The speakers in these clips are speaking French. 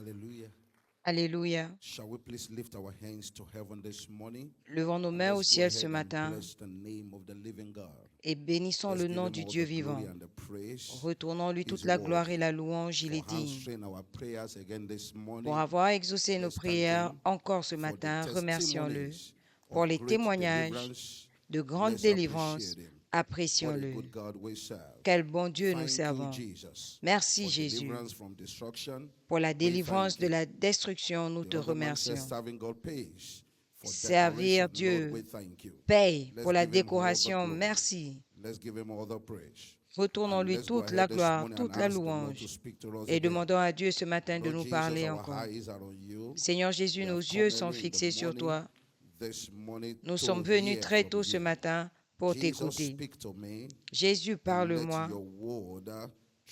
Hallelujah. Alléluia. Shall we please lift our hands to heaven this morning? Levons nos And mains au let's go ciel ce ahead and matin bless the name of the living God. et bénissons Let's le give nom him du all Dieu the glory vivant. and the praise. Retournons-lui toute He's la gloire et worthy. la louange, il For est digne. answering our prayers again this Pour morning, avoir exaucé nos let's thank prières him. encore ce For the matin, remercions-le. testimonies Pour of les great témoignages deliverance, de grande let's délivrance, appreciate him. What a apprécions-le. good God we serve. Quel bon Dieu nous Thank you, servons. Jesus, Merci for Jésus. deliverance from destruction. Pour la We délivrance thank de you. la destruction, nous The te other man says remercions. serving God pays. For Servir decoration, Lord, Dieu we thank you. paye. Let's Pour la give him all the décoration, glory. merci. Let's give him all the praise. And Retournons-lui let's go toute ahead la this gloire, morning and toute la ask the Lord to louange. speak to us Et again. demandons à Dieu ce matin de Lord nous Jesus, parler our encore. eyes are on you. Seigneur Jésus, We nos have yeux come sont early in the fixés sur morning, toi. this morning Nous to sommes venus hear très from tôt ce you. matin pour Jesus, t'écouter. speak to me Jésus, and let parle-moi your word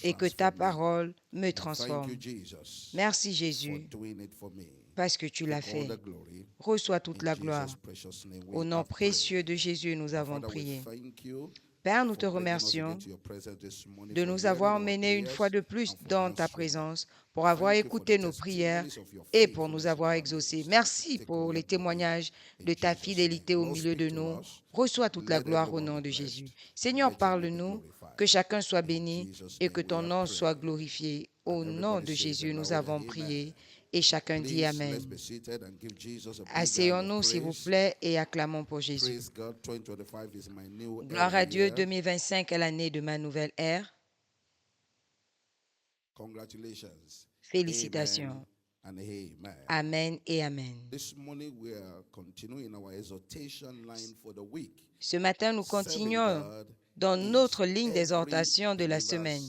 et que ta transform me. parole me And thank transforme. you, Jesus, Merci for Jésus, doing it for me. parce que tu l'as Take all fait. the glory. Reçois toute In la gloire. Jesus' precious name Au we nom have précieux prayed. de Jésus, nous Our avons Father, we prié. thank you Père, nous te for bringing us remercions again to your presence this morning, de for nous hearing avoir our menés une fois prayers de plus and for dans ta answering them. présence, pour avoir Thank you for the écouté nos prières testimonies of your et pour nous faithfulness in avoir our exaucés. midst. Merci Take all pour the les glory témoignages in de ta Jesus' fidélité name. au Lord, milieu speak de to nous. us. Reçois toute la Let gloire au everyone nom be de blessed Jésus. and Seigneur, let your name be parle-nous, glorified. que chacun soit In béni Jesus' et name que we ton have nom soit prayed. glorifié. And Au nom everybody de says Jésus, a nous loud avons amen. prié et chacun dit Please, let's Amen. be seated and give Jesus a big hand of Asseyons-nous, s'il vous praise. plaît, et acclamons pour Jésus. Praise God, 2025 is my new Gloire à Dieu, year. 2025 est l'année de ma nouvelle ère. Congratulations. Félicitations. Amen and amen. Amen et Amen. This morning we are continuing our exhortation line for the week. Ce matin, nous Serving continuons God dans is notre ligne every d'exhortation de la believer's semaine.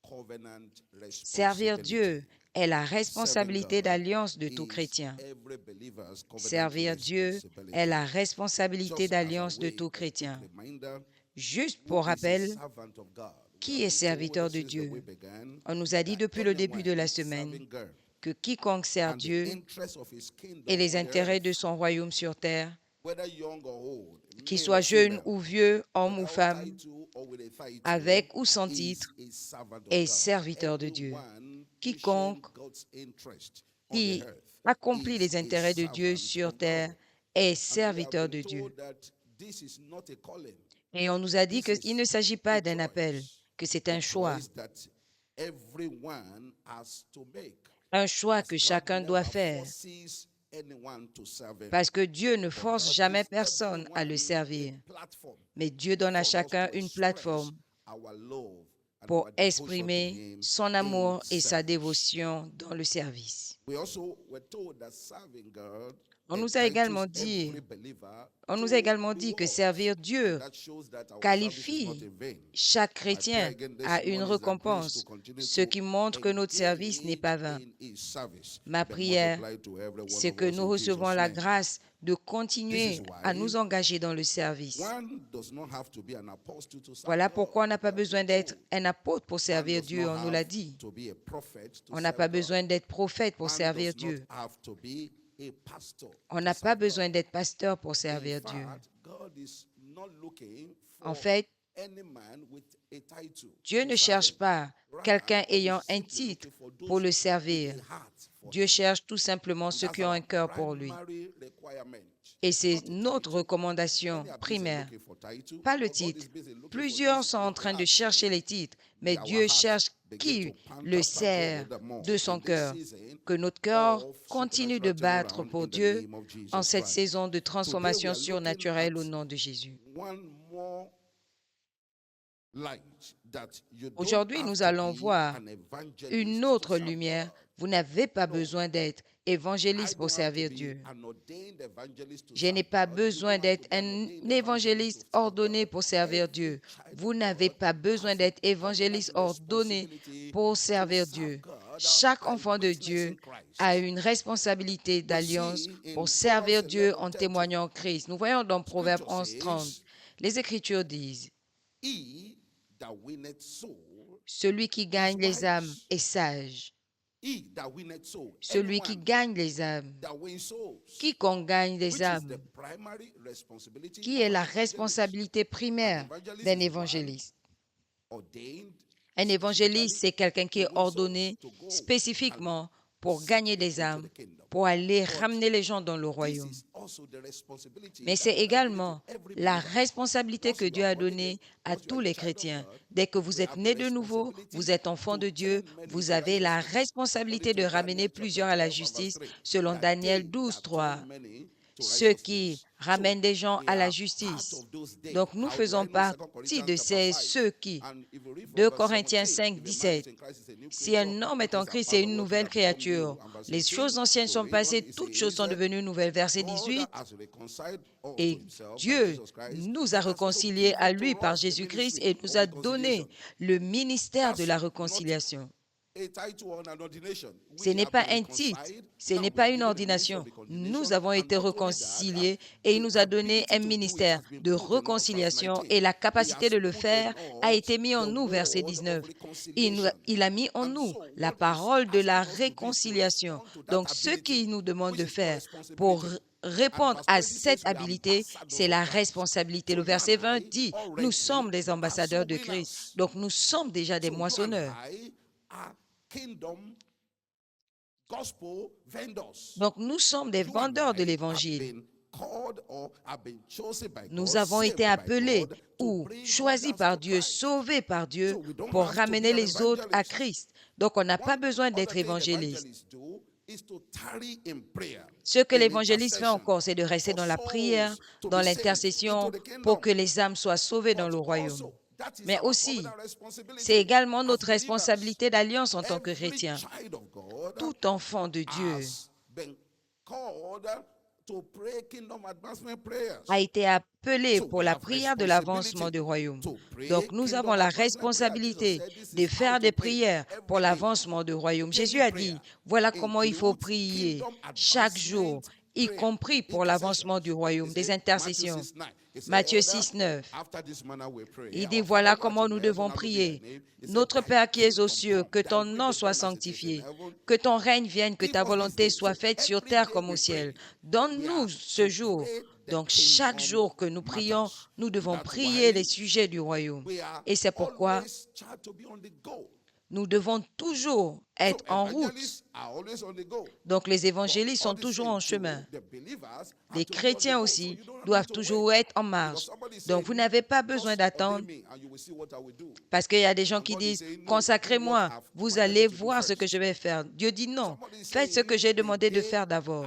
covenant Servir Dieu responsibility. est la Serving responsabilité God d'alliance de tout is chrétien. every believer's covenant Servir Dieu est responsibility. la responsabilité Just as a d'alliance de way, tout a quick chrétien. reminder, Juste who pour is a rappel, servant of God? We qui have est been serviteur told de since the Dieu? week began On nous a dit that depuis le début de la anyone semaine serving God que quiconque sert and the Dieu interests of his kingdom et les on the intérêts earth, de son royaume sur terre, whether young or old, qu'il male soit or jeune female, ou vieux, homme ou without femme, title or with a title, avec ou sans is titre, a servant of est God. serviteur de Dieu. Everyone pushing Quiconque God's interest on the qui earth accomplit is les a intérêts de Dieu servant sur of terre God. est And we have serviteur been de Dieu. told that this is not a calling. Et on nous a dit This qu'il is ne s'agit a pas d'un appel, choice. que c'est A un choix. choice that everyone has to make. Un choix As que God chacun doit never faire. forces anyone to serve him. Parce que Dieu ne But force God jamais gives personne à le everyone servir. a platform Mais Dieu donne à for us chacun to une express plateforme our love and pour our devotion to exprimer him son in amour et sa service. dévotion dans le service. We also were told that serving God On nous a également entitles dit, every believer on nous to a également dit que rewards. servir And Dieu that shows that our service is not qualifie in vain. chaque My prayer chrétien again this à une morning is that grace to récompense, continue ce to qui montre que notre service n'est engage pas vain. in his service Ma be prière, multiplied to every one c'est of que us nous in recevons Jesus' la name. grâce de This continuer is à why nous engager dans le service. one does not have to be an apostle to serve Voilà God. pourquoi on n'a pas We have besoin been d'être told. un apôtre pour One servir does Dieu, not on nous l'a have dit. to be a prophet to On n'a serve pas God. besoin d'être prophète pour One servir does not Dieu. have to be a pastor On to n'a pas serve besoin God. d'être pasteur pour In servir Dieu. fact, God is not looking En for fait, any man with a title Dieu to ne serve cherche him. pas Rather, quelqu'un God is ayant un simply titre looking for pour those le with servir. a heart for Dieu him. cherche tout simplement And ceux that's qui ont un our cœur pour lui. primary requirement. Et c'est Not a notre title. recommandation Many are busy primaire, looking for title, pas le but God titre. is busy looking for Plusieurs those sont en with train de hearts for chercher him. les titres, May mais our Dieu hearts cherche begin to qui pant le after God sert all the more de son in this cœur. season Que notre cœur of continue de supernatural battre turnaround pour in the Dieu name of en Jesus cette Christ. saison de Today we transformation are looking surnaturelle au at nom de Jésus. one more light that you don't Aujourd'hui, have nous to allons be voir an evangelist une to autre serve lumière. God. Vous n'avez pas No, besoin d'être I évangéliste pour don't have to servir be Dieu. an ordained evangelist to Je n'ai serve pas God. You besoin don't have to d'être be an un ordained evangelist to évangéliste serve ordonné God. pour servir Every Dieu. child Vous of n'avez God pas besoin has a d'être covenant évangéliste ordonné responsibility pour to servir serve Dieu. God Chaque by enfant de witnessing Dieu a Christ. une responsabilité We d'alliance see in pour Proverbs servir Dieu en 11:30, témoignant Christ. Nous voyons dans Proverbe Scripture 11:30, says, les Écritures disent, "He that winneth soul celui qui is gagne les âmes wise." est sage. He that winneth soul, Celui qui anyone gagne les âmes, that wins souls, quiconque gagne which les is the âmes, primary responsibility qui of est an la evangelist. responsabilité An primaire evangelist d'un is one évangéliste. ordained Un évangéliste, specifically c'est quelqu'un qui to est win souls, ordonné to go and spécifiquement pour gagner des âmes, pour aller ramener les gens dans le royaume. Mais c'est également la responsabilité que Dieu a donnée à tous les chrétiens. Dès que vous êtes nés de nouveau, vous êtes enfants de Dieu, vous avez la responsabilité de ramener plusieurs à la justice, selon Daniel 12, 3. Ceux qui ramènent des gens à la justice. Donc, nous faisons partie de ceux qui. 2 Corinthiens 5, 17. Si un homme est en Christ, c'est une nouvelle créature. Les choses anciennes sont passées, toutes choses sont devenues nouvelles. Verset 18. Et Dieu nous a réconciliés à lui par Jésus-Christ et nous a donné le ministère de la réconciliation. Ce n'est pas un titre, ce n'est pas une ordination. Nous avons été réconciliés et il nous a donné un ministère de réconciliation et la capacité de le faire a été mise en nous, verset 19. Il a mis en nous la parole de la réconciliation. Donc, ce qu'il nous demande de faire pour répondre à cette habilité, c'est la responsabilité. Le verset 20 dit, nous sommes des ambassadeurs de Christ. Donc, nous sommes déjà des moissonneurs. Donc, nous sommes des vendeurs de l'Évangile. Nous avons été appelés ou choisis par Dieu, sauvés par Dieu pour ramener les autres à Christ. Donc, on n'a pas besoin d'être évangéliste. Ce que l'évangéliste fait encore, c'est de rester dans la prière, dans l'intercession, pour que les âmes soient sauvées dans le royaume. Mais aussi, c'est également notre responsabilité d'alliance en tant que chrétien. Tout enfant de Dieu a été appelé pour la prière de l'avancement du royaume. Donc, nous avons la responsabilité de faire des prières pour l'avancement du royaume. Jésus a dit, voilà comment il faut prier chaque jour, y compris pour l'avancement du royaume, des intercessions. Matthieu 6, 9. Il dit, voilà comment nous devons prier. Notre Père qui es aux cieux, que ton nom soit sanctifié, que ton règne vienne, que ta volonté soit faite sur terre comme au ciel. Donne-nous ce jour. Donc, chaque jour que nous prions, nous devons prier les sujets du royaume. Et c'est pourquoi nous devons toujours être en route. Donc, les évangélistes sont toujours en chemin. Les chrétiens aussi doivent toujours être en marche. Donc, vous n'avez pas besoin d'attendre parce qu'il y a des gens qui disent « Consacrez-moi, vous allez voir ce que je vais faire. » Dieu dit « Non, faites ce que j'ai demandé de faire d'abord. »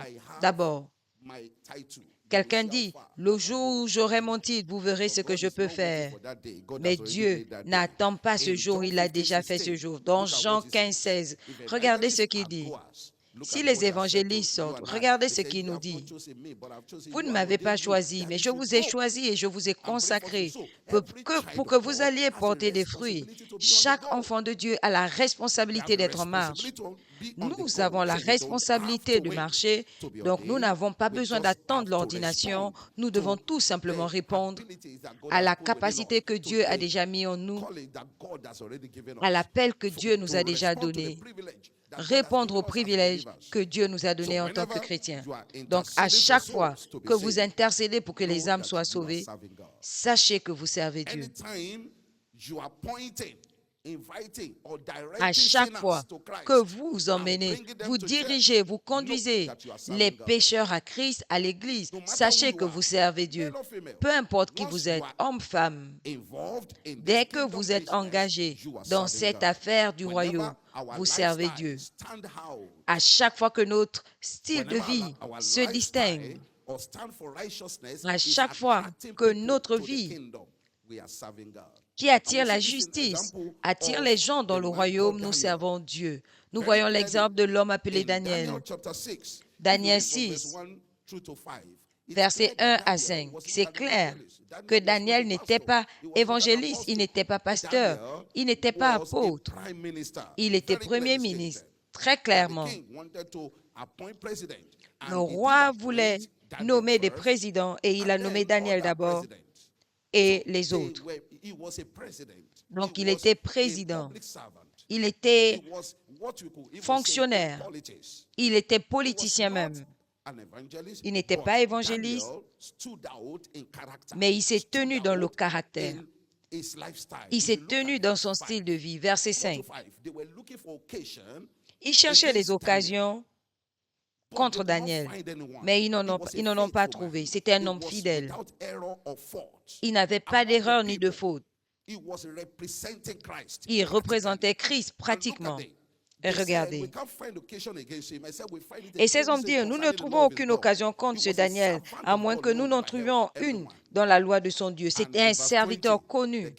Quelqu'un dit, le jour où j'aurai mon titre, vous verrez ce que je peux faire. Mais Dieu n'attend pas ce jour, il a déjà fait ce jour. Dans Jean 15, 16, regardez ce qu'il dit. Si les évangélistes sortent, regardez ce qu'il nous dit. Vous ne m'avez pas choisi, mais je vous ai choisi et je vous ai consacré pour que vous alliez porter des fruits. Chaque enfant de Dieu a la responsabilité d'être en marche. Nous avons la responsabilité de marcher, donc nous n'avons pas besoin d'attendre l'ordination. Nous devons tout simplement répondre à la capacité que Dieu a déjà mis en nous, à l'appel que Dieu nous a déjà donné. Répondre aux privilèges que Dieu nous a donnés en tant que chrétiens. Donc, à chaque fois que vous intercédez pour que les âmes soient sauvées, sachez que vous servez Dieu. À chaque fois que vous emmenez, vous dirigez, vous conduisez les pécheurs à Christ, à l'Église, sachez que vous servez Dieu. Peu importe qui vous êtes, homme, femme, dès que vous êtes engagé dans cette affaire du royaume, vous servez Dieu. À chaque fois que notre style de vie se distingue, à chaque fois que notre vie qui attire la justice, attire les gens dans le royaume, nous servons Dieu. Nous voyons l'exemple de l'homme appelé Daniel. Daniel 6, versets 1 à 5. C'est clair que Daniel n'était pas évangéliste, il n'était pas pasteur, il n'était pas apôtre. Il était premier ministre, très clairement. Le roi voulait nommer des présidents et il a nommé Daniel d'abord et les autres. Donc, il était président, il était fonctionnaire, il était politicien même. Il n'était pas évangéliste, mais il s'est tenu dans le caractère. Il s'est tenu dans son style de vie. Verset 5. Ils cherchaient des occasions contre Daniel, mais ils n'en ont pas trouvé. C'était un homme fidèle. Il n'avait pas d'erreur ni de faute. Il représentait Christ pratiquement. Et regardez. Et ces hommes dirent, nous ne trouvons aucune occasion contre ce Daniel, à moins que nous n'en trouvions une dans la loi de son Dieu. C'était un serviteur connu.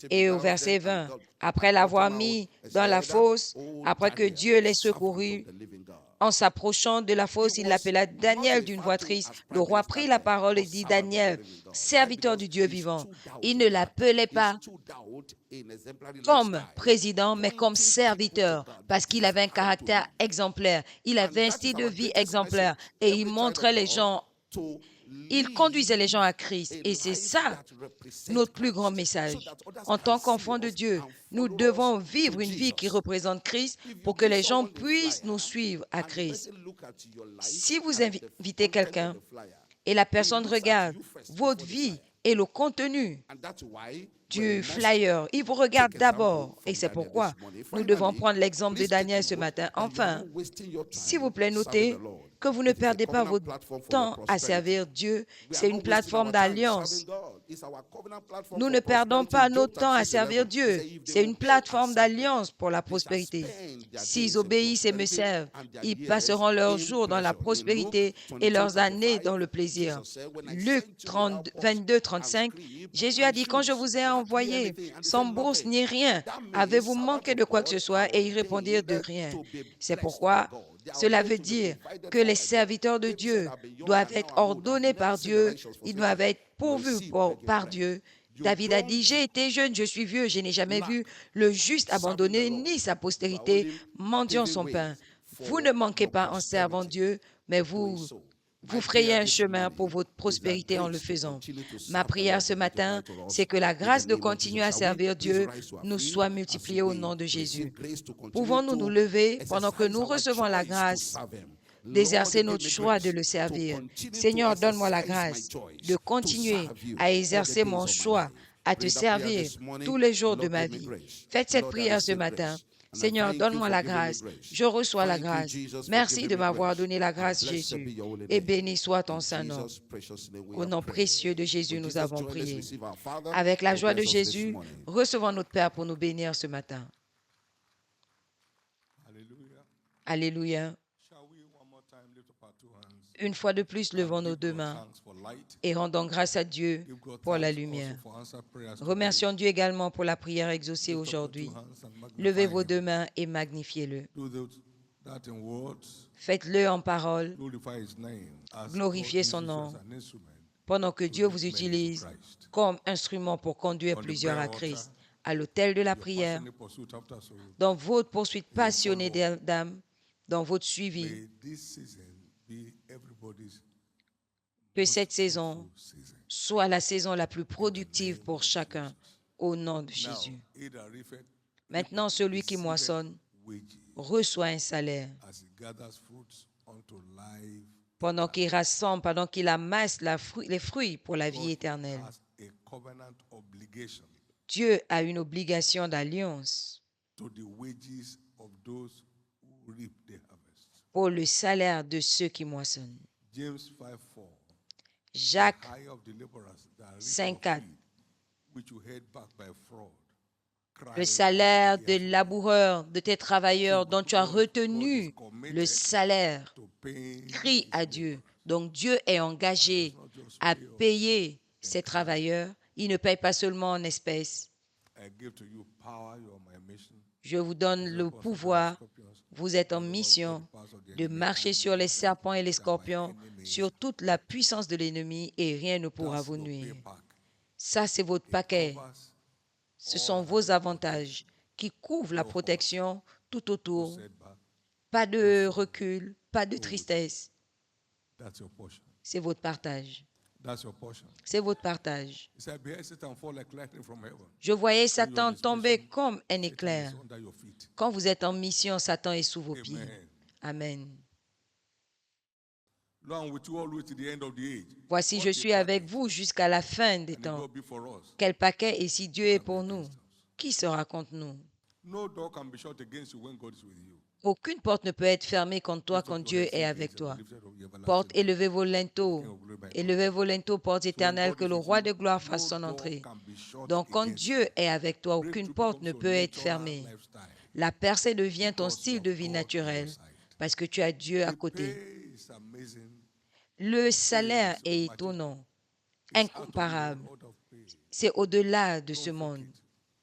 Et au verset 20, après l'avoir mis dans la fosse, après que Dieu l'ait secouru, en s'approchant de la fosse, il l'appela Daniel d'une voix triste. Le roi prit la parole et dit, Daniel, serviteur du Dieu vivant. Il ne l'appelait pas comme président, mais comme serviteur, parce qu'il avait un caractère exemplaire. Il avait un style de vie exemplaire et il montrait les gens, il conduisait les gens à Christ. Et c'est ça notre plus grand message. En tant qu'enfants de Dieu, nous devons vivre une vie qui représente Christ pour que les gens puissent nous suivre à Christ. Si vous invitez quelqu'un et la personne regarde votre vie et le contenu du flyer, il vous regarde d'abord. Et c'est pourquoi nous devons prendre l'exemple de Daniel ce matin. Enfin, s'il vous plaît, notez que vous ne perdez pas votre temps à servir Dieu. C'est une plateforme d'alliance. Nous ne perdons pas notre temps à servir Dieu. C'est une plateforme d'alliance pour la prospérité. S'ils obéissent et me servent, ils passeront leurs jours dans la prospérité et leurs années dans le plaisir. Luc 22, 35, Jésus a dit, quand je vous ai envoyé sans bourse ni rien, avez-vous manqué de quoi que ce soit? Et ils répondirent de rien. C'est pourquoi cela veut dire que les serviteurs de Dieu doivent être ordonnés par Dieu, ils doivent être pourvus par Dieu. David a dit, j'ai été jeune, je suis vieux, je n'ai jamais vu le juste abandonner ni sa postérité mendiant son pain. Vous ne manquez pas en servant Dieu, mais vous frayez un chemin pour votre prospérité en le faisant. Ma prière ce matin, c'est que la grâce de continuer à servir Dieu nous soit multipliée au nom de Jésus. Pouvons-nous nous lever pendant que nous recevons la grâce d'exercer notre choix de le servir? Seigneur, donne-moi la grâce de continuer à exercer mon choix, à te servir tous les jours de ma vie. Faites cette prière ce matin. Seigneur, donne-moi la grâce. Je reçois la grâce. Merci de m'avoir donné la grâce, Jésus. Et béni soit ton saint nom. Au nom précieux de Jésus, nous avons prié. Avec la joie de Jésus, recevons notre Père pour nous bénir ce matin. Alléluia. Une fois de plus, levons nos deux mains et rendons grâce à Dieu pour la lumière. Remercions Dieu également pour la prière exaucée aujourd'hui. Levez vos deux mains et magnifiez-le. Faites-le en parole. Glorifiez son nom pendant que Dieu vous utilise comme instrument pour conduire plusieurs à Christ, à l'autel de la prière, dans votre poursuite passionnée d'âme, dans votre suivi. Que cette saison soit la saison la plus productive pour chacun, au nom de Jésus. Maintenant, celui qui moissonne reçoit un salaire. Pendant qu'il rassemble, pendant qu'il amasse les fruits pour la vie éternelle. Dieu a une obligation d'alliance pour le salaire de ceux qui moissonnent. Jacques 5,4. Le salaire des laboureurs, de tes travailleurs dont tu as retenu le salaire, crie à Dieu. Donc Dieu est engagé à payer ses travailleurs. Il ne paye pas seulement en espèces. Je vous donne le pouvoir, vous êtes en mission de marcher sur les serpents et les scorpions, sur toute la puissance de l'ennemi et rien ne pourra vous nuire. Ça, c'est votre paquet. Ce sont vos avantages qui couvrent la protection tout autour. Pas de recul, pas de tristesse. C'est votre partage. C'est votre partage. Je voyais Satan tomber comme un éclair. Quand vous êtes en mission, Satan est sous vos pieds. Amen. Voici, je suis avec vous jusqu'à la fin des temps. Quel paquet, et si Dieu est pour nous, qui sera contre nous? No door can be shut against you when God is with you. Aucune porte ne peut être fermée contre toi quand Dieu est avec toi. Porte, élevez vos linteaux. Élevez vos linteaux, portes éternelles, que le roi de gloire fasse son entrée. Donc, quand Dieu est avec toi, aucune porte ne peut être fermée. La percée devient ton style de vie naturel parce que tu as Dieu à côté. Le salaire est étonnant, incomparable. C'est au-delà de ce monde.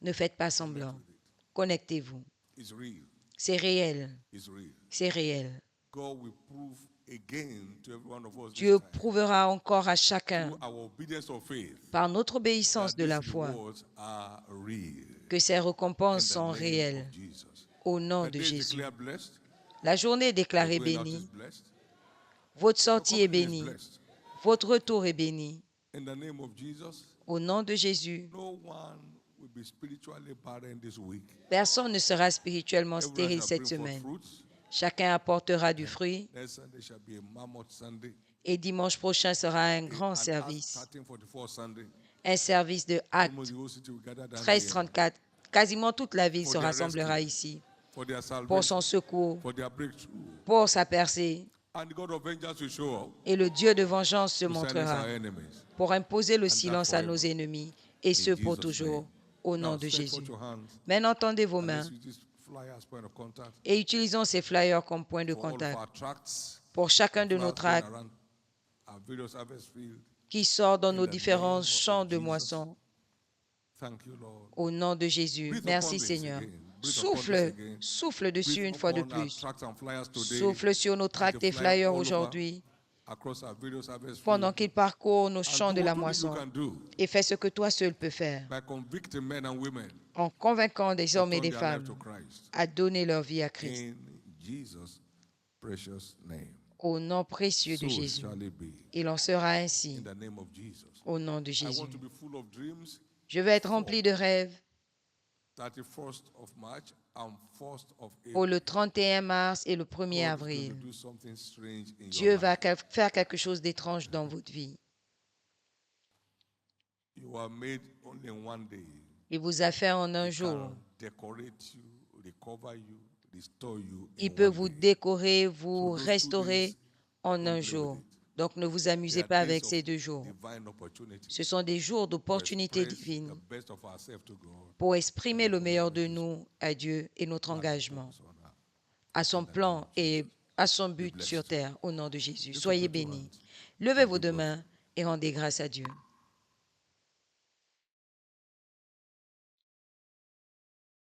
Ne faites pas semblant. Connectez-vous. C'est réel. C'est réel. Dieu prouvera encore à chacun, par notre obéissance de la foi, que ces récompenses sont réelles. Au nom de Jésus. La journée est déclarée bénie. Votre sortie est bénie. Votre retour est béni. Au nom de Jésus. Personne ne sera spirituellement stérile cette semaine. Chacun apportera du fruit. Et dimanche prochain sera un grand service. Un service de Actes 13-34. Quasiment toute la ville se rassemblera ici pour son secours, pour sa percée. Et le Dieu de vengeance se montrera pour imposer le silence à nos ennemis, et ce pour toujours, au nom de Jésus. Maintenant, tendez vos mains et utilisons ces flyers comme point de contact pour chacun de nos tracts qui sort dans nos différents champs de moisson. Au nom de Jésus. Merci Seigneur. Souffle dessus une fois de plus. Souffle sur nos tracts et flyers aujourd'hui pendant qu'ils parcourent nos champs de la moisson, et fais ce que toi seul peux faire en convainquant des hommes et des femmes à donner leur vie à Christ. Au nom précieux de Jésus. Il en sera ainsi. Au nom de Jésus. Je vais être rempli de rêves pour le 31 mars et le 1er avril. Dieu va faire quelque chose d'étrange dans votre vie. Il vous a fait en un jour. Il peut vous décorer, vous restaurer en un jour. Donc, ne vous amusez pas avec ces 2 jours. Ce sont des jours d'opportunités divines pour exprimer le meilleur de nous à Dieu et notre engagement à son plan et à son but sur terre, au nom de Jésus. Soyez bénis. Levez vos 2 mains et rendez grâce à Dieu.